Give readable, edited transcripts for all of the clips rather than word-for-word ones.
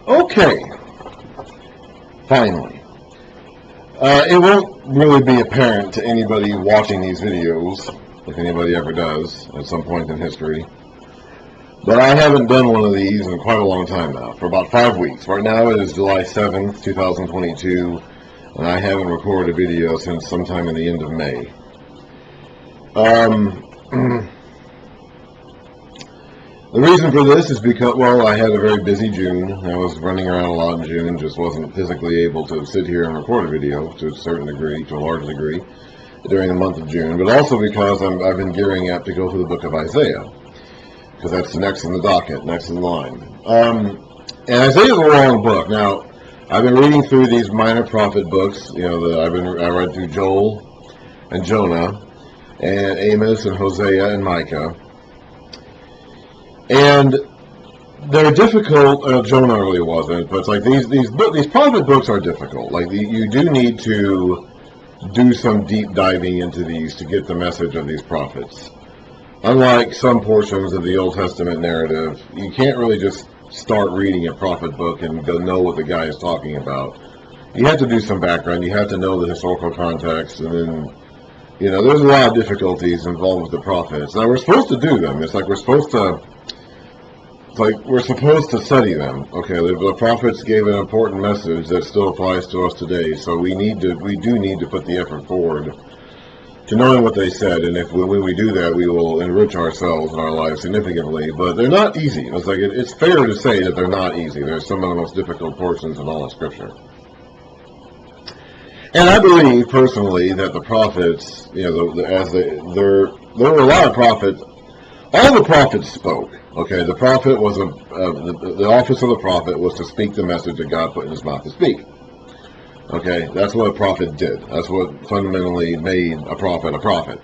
Okay, finally. It won't really be apparent to anybody watching these videos, if anybody ever does, at some point in history. But I haven't done one of these in quite a long time now, for about 5 weeks. Right now it is July 7th, 2022, and I haven't recorded a video since sometime in the end of May. The reason for this is because, well, I had a very busy June. I was running around a lot in June, just wasn't physically able to sit here and record a video to a certain degree, to a large degree, during the month of June, but also because I've been gearing up to go through the book of Isaiah, because that's next in the docket, next in line. And Isaiah is a long book. Now, I've been reading through these minor prophet books. You know, I read through Joel and Jonah, and Amos and Hosea and Micah. And they're difficult. Jonah really wasn't, but it's like these prophet books are difficult. Like you do need to do some deep diving into these to get the message of these prophets. Unlike some portions of the Old Testament narrative, you can't really just start reading a prophet book and go know what the guy is talking about. You have to do some background. You have to know the historical context, and then, you know, there's a lot of difficulties involved with the prophets. Now, we're supposed to do them. It's like we're supposed to study them. Okay, the prophets gave an important message that still applies to us today, so we do need to put the effort forward to knowing what they said, and when we do that, we will enrich ourselves and our lives significantly. But they're not easy. It's like it's fair to say that they're not easy. They're some of the most difficult portions in all of Scripture. And I believe personally that the prophets, you know, there were a lot of prophets. All the prophets spoke. Okay, the prophet was the office of the prophet was to speak the message that God put in his mouth to speak. Okay, that's what a prophet did. That's what fundamentally made a prophet a prophet.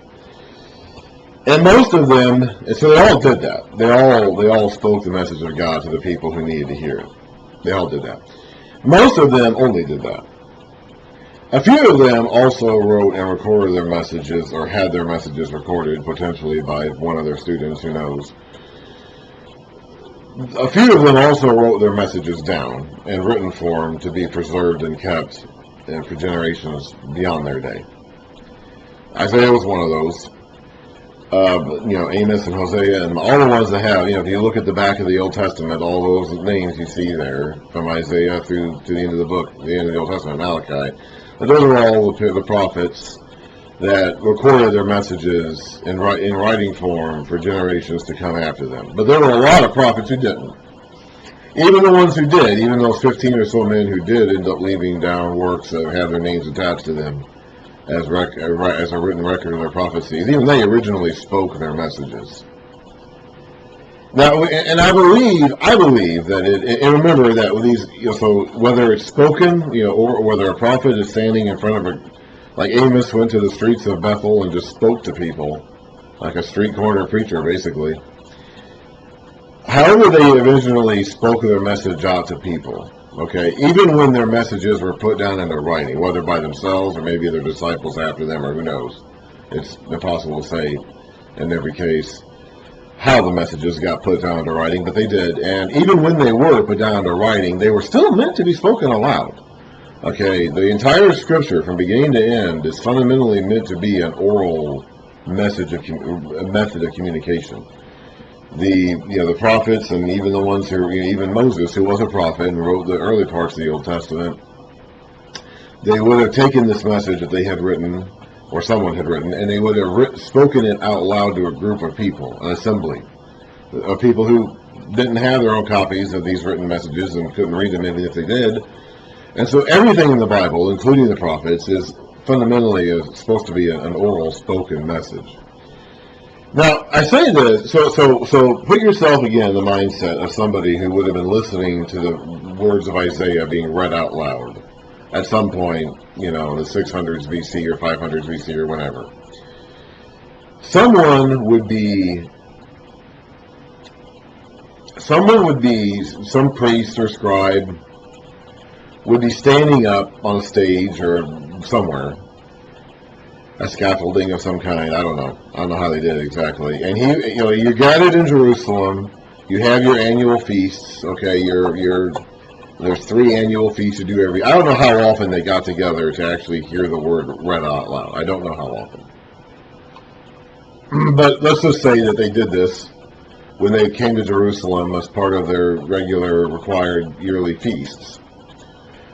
And most of them, and so they all did that. They all spoke the message of God to the people who needed to hear it. They all did that. Most of them only did that. A few of them also wrote and recorded their messages, or had their messages recorded, potentially by one of their students, who knows. A few of them also wrote their messages down in written form to be preserved and kept for generations beyond their day. Isaiah was one of those. You know, Amos and Hosea and all the ones that have, you know, if you look at the back of the Old Testament, all those names you see there, from Isaiah through to the end of the book, the end of the Old Testament, Malachi, but those are all the prophets that recorded their messages in writing form for generations to come after them. But there were a lot of prophets who didn't. Even the ones who did, even those 15 or so men who did end up leaving down works that have their names attached to them as a written record of their prophecies, even they originally spoke their messages. Now, and I believe that and remember that with these, you know, so whether it's spoken, you know, or whether a prophet is standing in front of like Amos went to the streets of Bethel and just spoke to people, like a street corner preacher, basically. However they originally spoke their message out to people, okay, even when their messages were put down into writing, whether by themselves or maybe their disciples after them, or who knows. It's impossible to say in every case how the messages got put down into writing, but they did. And even when they were put down into writing, they were still meant to be spoken aloud. Okay, the entire Scripture, from beginning to end, is fundamentally meant to be an oral method of communication. The prophets, and even the ones who, even Moses, who was a prophet and wrote the early parts of the Old Testament, they would have taken this message that they had written, or someone had written, and they would have spoken it out loud to a group of people, an assembly of people who didn't have their own copies of these written messages and couldn't read them even if they did. And so everything in the Bible, including the prophets, is fundamentally supposed to be an oral, spoken message. Now, I say this, so put yourself again in the mindset of somebody who would have been listening to the words of Isaiah being read out loud at some point, you know, in the 600s BC or 500s BC or whatever. Someone would be, some priest or scribe would be standing up on a stage or somewhere, a scaffolding of some kind. I don't know how they did it exactly. And you're gathered in Jerusalem. You have your annual feasts. Okay, your There's 3 annual feasts to do every. I don't know how often they got together to actually hear the word read out loud. I don't know how often. But let's just say that they did this when they came to Jerusalem as part of their regular required yearly feasts.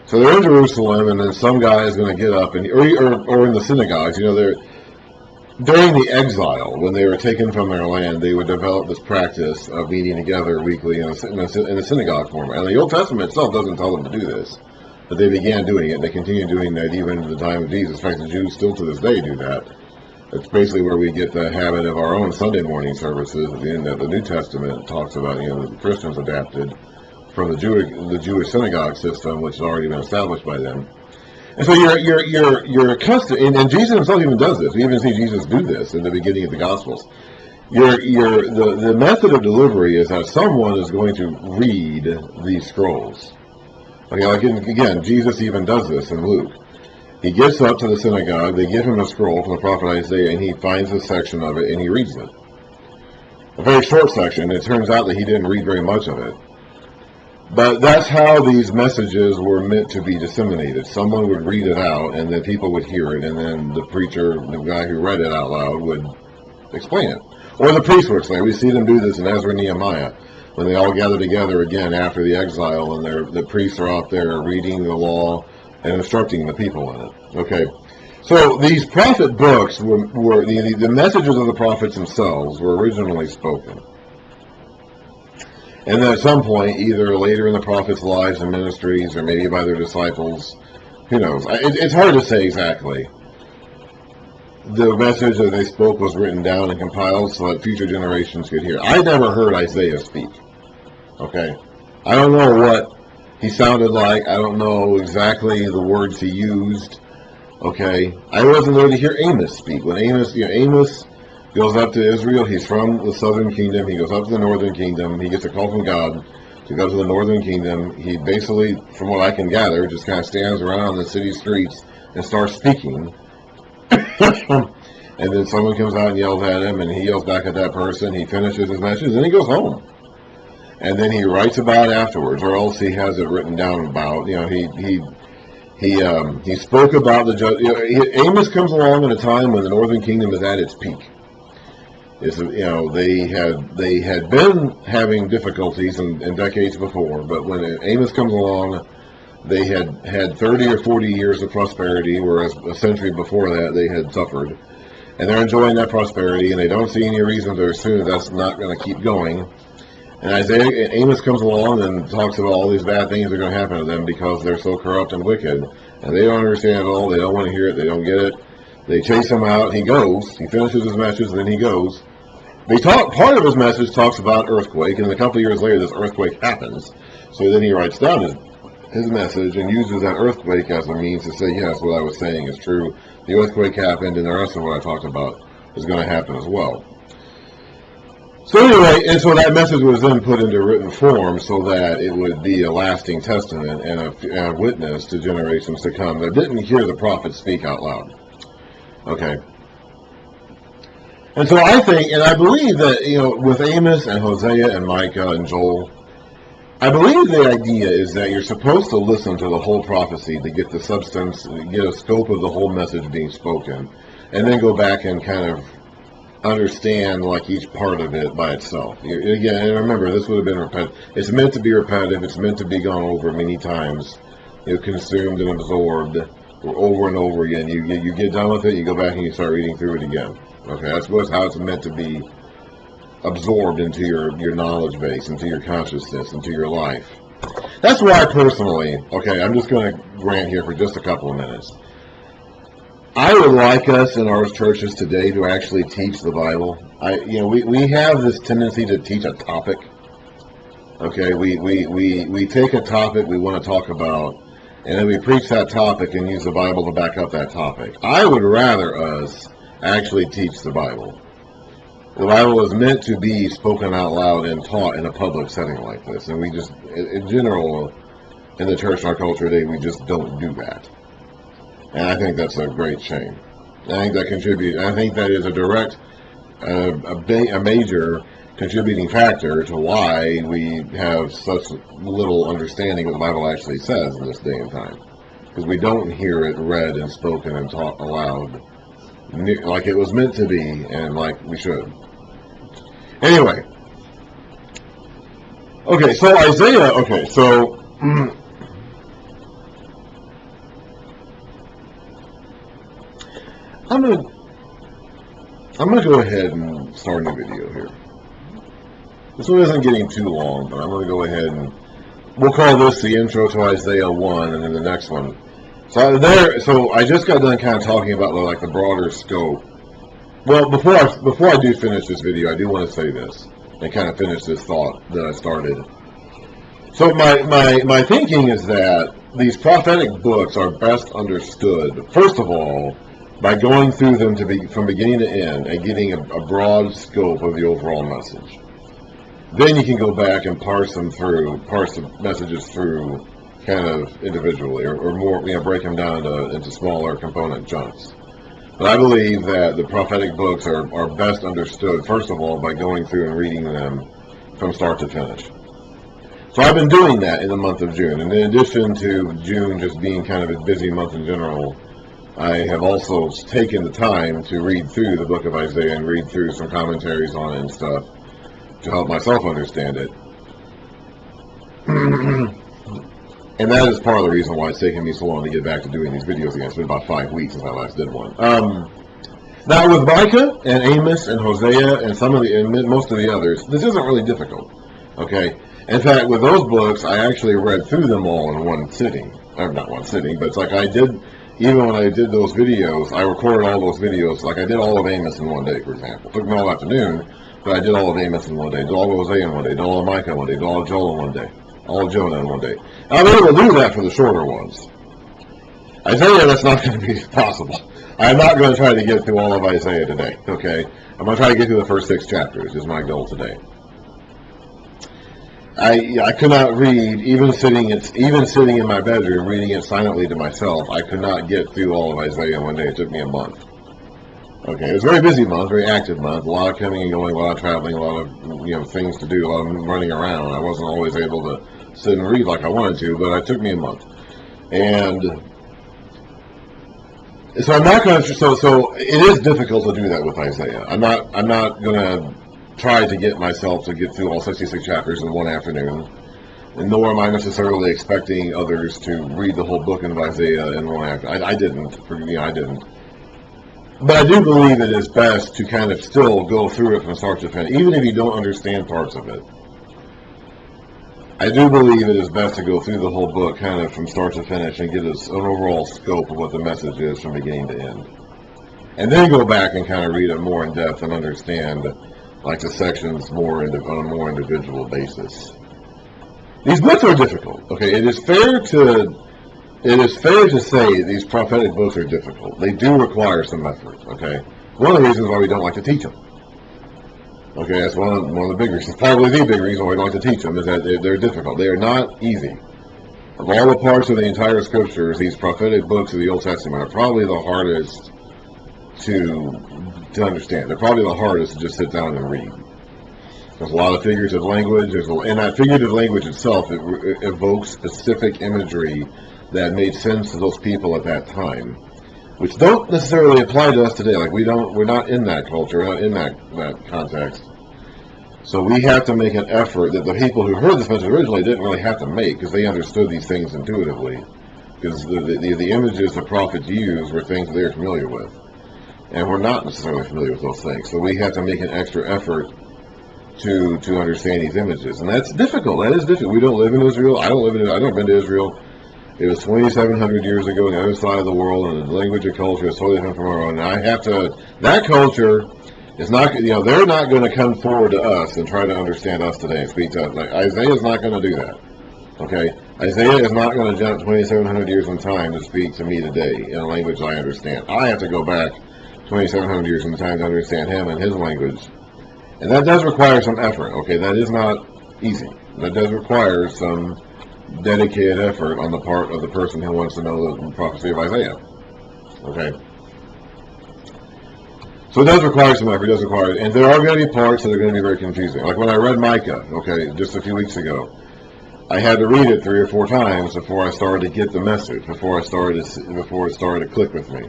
So they're in Jerusalem, and then some guy is going to get up, and or in the synagogues, they're during the exile, when they were taken from their land, they would develop this practice of meeting together weekly in a synagogue format. And the Old Testament itself doesn't tell them to do this, but they began doing it. They continue doing that even in the time of Jesus. In fact, the Jews still to this day do that. That's basically where we get the habit of our own Sunday morning services. That the New Testament talks about, the Christians adapted from the Jewish synagogue system, which has already been established by them. And so you're accustomed, and Jesus himself even does this. We even see Jesus do this in the beginning of the Gospels. The method of delivery is that someone is going to read these scrolls. Okay, like again, Jesus even does this in Luke. He gets up to the synagogue, they give him a scroll from the prophet Isaiah, and he finds a section of it, and he reads it. A very short section. It turns out that he didn't read very much of it. But that's how these messages were meant to be disseminated. Someone would read it out, and then people would hear it, and then the preacher, the guy who read it out loud, would explain it. Or the priest would explain it. We see them do this in Ezra and Nehemiah, when they all gather together again after the exile, and the priests are out there reading the law and instructing the people in it. Okay, so these prophet books were the messages of the prophets themselves were originally spoken. And then at some point, either later in the prophets' lives and ministries, or maybe by their disciples, who knows? It's hard to say exactly. The message that they spoke was written down and compiled so that future generations could hear. I never heard Isaiah speak. Okay? I don't know what he sounded like. I don't know exactly the words he used. Okay? I wasn't there to hear Amos speak. When Amos goes up to Israel. He's from the southern kingdom. He goes up to the northern kingdom. He gets a call from God to go to the northern kingdom. He basically, from what I can gather, just kind of stands around the city streets and starts speaking. And then someone comes out and yells at him, and he yells back at that person. He finishes his message, and then he goes home. And then he writes about it afterwards, or else he has it written down about. He spoke about the judge. Amos comes along at a time when the northern kingdom is at its peak. They had been having difficulties in decades before, but when Amos comes along, they had 30 or 40 years of prosperity, whereas a century before that they had suffered. And they're enjoying that prosperity, and they don't see any reason to assume that's not going to keep going. And Amos comes along and talks about all these bad things that are going to happen to them because they're so corrupt and wicked. And they don't understand it all. They don't want to hear it. They don't get it. They chase him out. He goes. He finishes his message, and then he goes. Part of his message talks about earthquake, and a couple of years later this earthquake happens. So then he writes down his message and uses that earthquake as a means to say, yes, what I was saying is true. The earthquake happened, and the rest of what I talked about is going to happen as well. So anyway, and so that message was then put into written form so that it would be a lasting testament and a witness to generations to come that didn't hear the prophet speak out loud. Okay. And so I think, and I believe that, with Amos and Hosea and Micah and Joel, I believe the idea is that you're supposed to listen to the whole prophecy to get the substance, get a scope of the whole message being spoken, and then go back and kind of understand like each part of it by itself. Again, and remember, this would have been repetitive. It's meant to be repetitive. It's meant to be gone over many times, consumed and absorbed over and over again. You get done with it, you go back and you start reading through it again. Okay, that's how it's meant to be absorbed into your knowledge base, into your consciousness, into your life. That's why personally, okay, I'm just going to rant here for just a couple of minutes. I would like us in our churches today to actually teach the Bible. We have this tendency to teach a topic. Okay, we take a topic we want to talk about, and then we preach that topic and use the Bible to back up that topic. I would rather us actually teach the Bible. The Bible is meant to be spoken out loud and taught in a public setting like this. And we just, in general, in the church and our culture today, we just don't do that. And I think that's a great shame. I think that contributes, I think that is a direct, a major contributing factor to why we have such little understanding of what the Bible actually says in this day and time. Because we don't hear it read and spoken and taught aloud like it was meant to be and like we should. Anyway. Okay, so Isaiah, okay, so I'm gonna go ahead and start a new video here. This one isn't getting too long, but I'm gonna go ahead and we'll call this the intro to Isaiah 1, and then the next one. So I just got done kind of talking about like the broader scope. Well, before I do finish this video, I do want to say this and kind of finish this thought that I started. So my thinking is that these prophetic books are best understood, first of all, by going through them from beginning to end and getting a broad scope of the overall message. Then you can go back and parse the messages through kind of individually, or more, break them down into smaller component chunks. But I believe that the prophetic books are best understood, first of all, by going through and reading them from start to finish. So I've been doing that in the month of June. And in addition to June just being kind of a busy month in general, I have also taken the time to read through the book of Isaiah and read through some commentaries on it and stuff to help myself understand it. And that is part of the reason why it's taken me so long to get back to doing these videos again. It's been about 5 weeks since I last did one. Now with Micah and Amos and Hosea and most of the others, this isn't really difficult. Okay. In fact, with those books, I actually read through them all in one sitting. Not one sitting, but it's like I did. Even when I did those videos, I recorded all those videos. Like I did all of Amos in one day, for example. It took me all afternoon, but I did all of Amos in one day. Did all of Hosea in one day. Did all of Micah in one day. Did all of Joel in one day. All of Jonah in one day. I'm able to do that for the shorter ones. Isaiah, that's not going to be possible. I'm not going to try to get through all of Isaiah today, okay? I'm going to try to get through the first 6 chapters is my goal today. I could not read, even sitting in my bedroom, reading it silently to myself, I could not get through all of Isaiah in one day. It took me a month. Okay, it was a very busy month, very active month, a lot of coming and going, a lot of traveling, a lot of things to do, a lot of running around. I wasn't always able to sit and read like I wanted to, but it took me a month. And so I'm not going to. So it is difficult to do that with Isaiah. I'm not going to try to get myself to get through all 66 chapters in one afternoon, and nor am I necessarily expecting others to read the whole book of Isaiah in one afternoon. I didn't. I didn't. But I do believe it is best to kind of still go through it from start to finish, even if you don't understand parts of it. I do believe it is best to go through the whole book kind of from start to finish and get an overall scope of what the message is from beginning to end. And then go back and kind of read it more in depth and understand like the sections on a more individual basis. These books are difficult. Okay, it is fair to say these prophetic books are difficult. They do require some effort. Okay, one of the reasons why we don't like to teach them. Okay, that's one of the big reasons. Probably the big reason why we don't like to teach them is that they're difficult. They are not easy. Of all the parts of the entire scriptures, these prophetic books of the Old Testament are probably the hardest to understand. They're probably the hardest to just sit down and read. There's a lot of figurative language, and that figurative language itself evokes specific imagery that made sense to those people at that time, which don't necessarily apply to us today. Like we're not in that culture, we're not in that context. So we have to make an effort that the people who heard this message originally didn't really have to make, because they understood these things intuitively, because the images the prophets used were things they were familiar with. And we're not necessarily familiar with those things. So we have to make an extra effort to understand these images. And that's difficult. That is difficult. We don't live in Israel. I've never been to Israel. It was 2,700 years ago on the other side of the world, and the language and culture is totally different from our own. And that culture is not, they're not going to come forward to us and try to understand us today and speak to us. Like, Isaiah is not going to do that. Okay? Isaiah is not going to jump 2,700 years in time to speak to me today in a language I understand. I have to go back 2,700 years in time to understand him and his language. And that does require some effort, okay? That is not easy. That does require some dedicated effort on the part of the person who wants to know the prophecy of Isaiah, okay? So it does require some effort, it does require, and there are going to be parts that are going to be very confusing. Like when I read Micah, okay, just a few weeks ago, I had to read it 3 or 4 times before I started to get the message, before it started to click with me.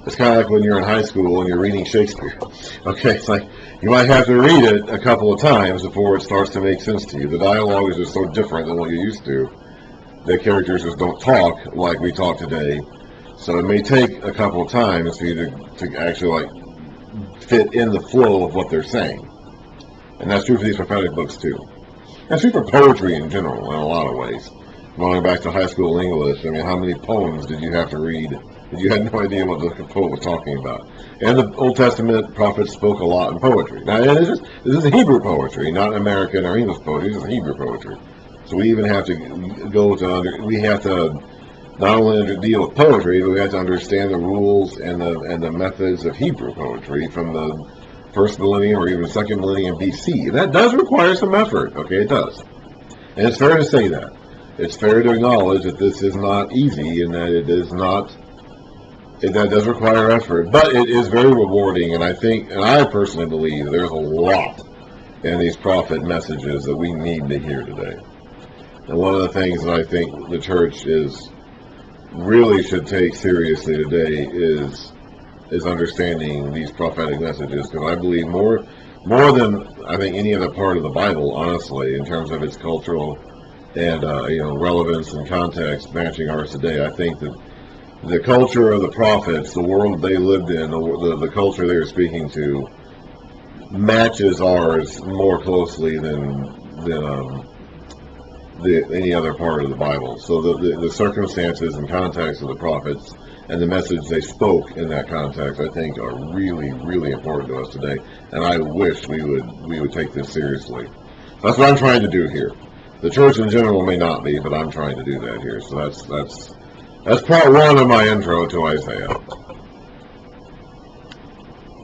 It's kind of like when you're in high school and you're reading Shakespeare. Okay, it's like you might have to read it a couple of times before it starts to make sense to you. The dialogue is just so different than what you're used to. The characters just don't talk like we talk today. So it may take a couple of times for you to actually like fit in the flow of what they're saying. And that's true for these prophetic books too. That's true for poetry in general in a lot of ways. Going back to high school English, I mean, how many poems did you have to read that you had no idea what the poet was talking about? And the Old Testament prophets spoke a lot in poetry. Now, this is Hebrew poetry, not American or English poetry. This is Hebrew poetry. So we even have to we have to not only deal with poetry, but we have to understand the rules and the methods of Hebrew poetry from the first millennium or even second millennium BC. That does require some effort. Okay, it does. And it's fair to say that. It's fair to acknowledge that this is not easy and that it is not, that does require effort, but it is very rewarding. And I think, and I personally believe, there's a lot in these prophet messages that we need to hear today. And one of the things that I think the church really should take seriously today is understanding these prophetic messages, because I believe more than I think any other part of the Bible, honestly, in terms of its cultural and relevance and context matching ours today. I think that the culture of the prophets, the world they lived in, the culture they were speaking to, matches ours more closely than any other part of the Bible. So the circumstances and context of the prophets and the message they spoke in that context, I think, are really, really important to us today. And I wish we would take this seriously. That's what I'm trying to do here. The church in general may not be, but I'm trying to do that here. So that's part 1 of my intro to Isaiah.